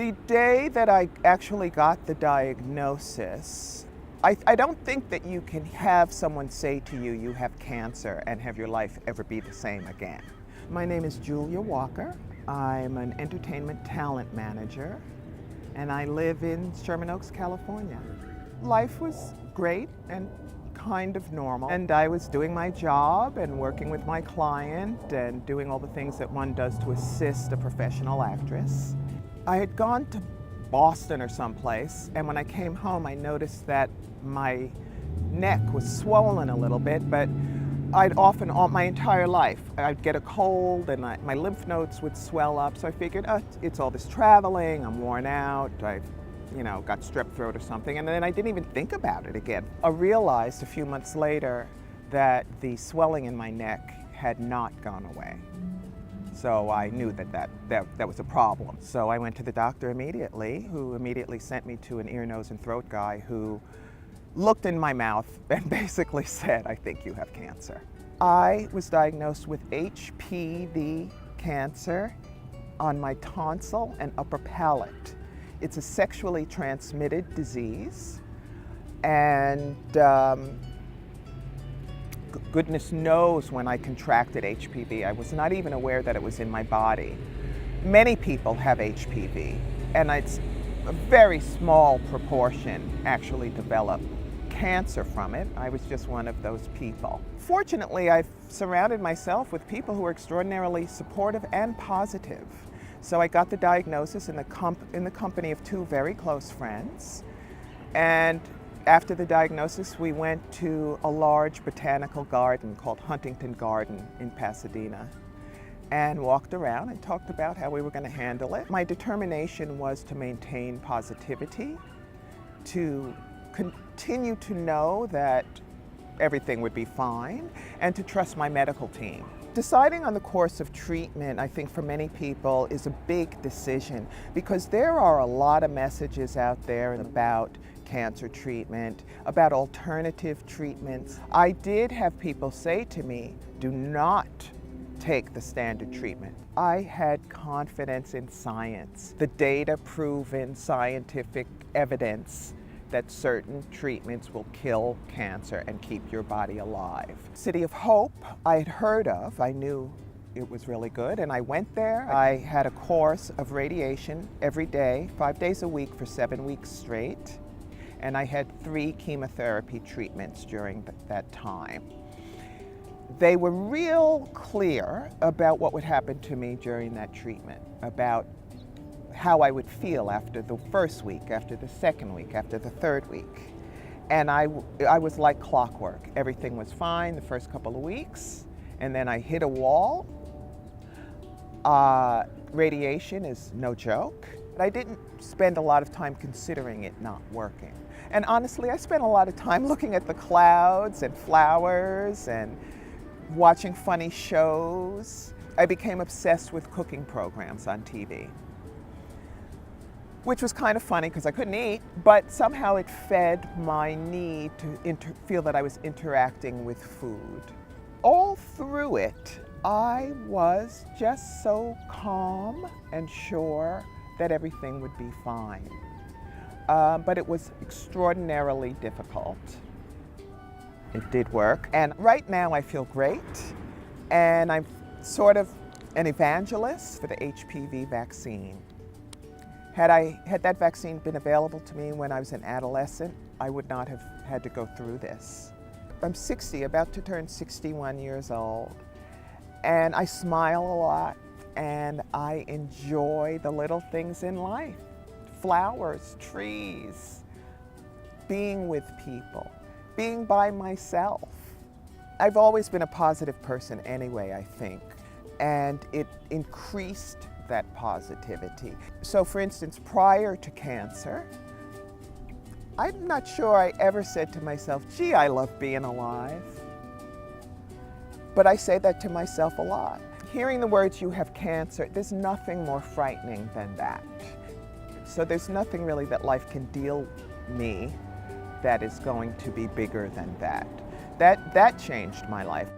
The day that I actually got the diagnosis, I don't think that you can have someone say to you, you have cancer, and have your life ever be the same again. My name is Julia Walker. I'm an entertainment talent manager, and I live in Sherman Oaks, California. Life was great and kind of normal, and I was doing my job and working with my client and doing all the things that one does to assist a professional actress. I had gone to Boston or someplace, and when I came home I noticed that my neck was swollen a little bit, but I'd often, all my entire life, I'd get a cold and my lymph nodes would swell up, so I figured, it's all this traveling, I'm worn out, I've got strep throat or something, and then I didn't even think about it again. I realized a few months later that the swelling in my neck had not gone away. So I knew that was a problem. So I went to the doctor immediately, who immediately sent me to an ear, nose, and throat guy who looked in my mouth and basically said, I think you have cancer. I was diagnosed with HPV cancer on my tonsil and upper palate. It's a sexually transmitted disease, and goodness knows when I contracted HPV. I was not even aware that it was in my body. Many people have HPV, and it's a very small proportion actually develop cancer from it. I was just one of those people. Fortunately, I've surrounded myself with people who are extraordinarily supportive and positive. So I got the diagnosis in the company of two very close friends. And after the diagnosis, we went to a large botanical garden called Huntington Garden in Pasadena and walked around and talked about how we were going to handle it. My determination was to maintain positivity, to continue to know that everything would be fine, and to trust my medical team. Deciding on the course of treatment, I think for many people, is a big decision because there are a lot of messages out there about cancer treatment, about alternative treatments. I did have people say to me, do not take the standard treatment. I had confidence in science, the data-proven scientific evidence that certain treatments will kill cancer and keep your body alive. City of Hope, I had heard of. I knew it was really good, and I went there. I had a course of radiation every day, 5 days a week for 7 weeks straight, and I had 3 chemotherapy treatments during that time. They were real clear about what would happen to me during that treatment, about how I would feel after the first week, after the second week, after the third week. And I was like clockwork. Everything was fine the first couple of weeks, and then I hit a wall. Radiation is no joke. But I didn't spend a lot of time considering it not working. And honestly, I spent a lot of time looking at the clouds and flowers and watching funny shows. I became obsessed with cooking programs on TV, which was kind of funny because I couldn't eat, but somehow it fed my need to feel that I was interacting with food. All through it, I was just so calm and sure that everything would be fine. But it was extraordinarily difficult. It did work, and right now I feel great, and I'm sort of an evangelist for the HPV vaccine. Had that vaccine been available to me when I was an adolescent, I would not have had to go through this. I'm 60, about to turn 61 years old, and I smile a lot, and I enjoy the little things in life. Flowers, trees, being with people, being by myself. I've always been a positive person anyway, I think, and it increased that positivity. So for instance, prior to cancer, I'm not sure I ever said to myself, gee, I love being alive. But I say that to myself a lot. Hearing the words, you have cancer, there's nothing more frightening than that. So there's nothing really that life can deal me that is going to be bigger than that. That changed my life.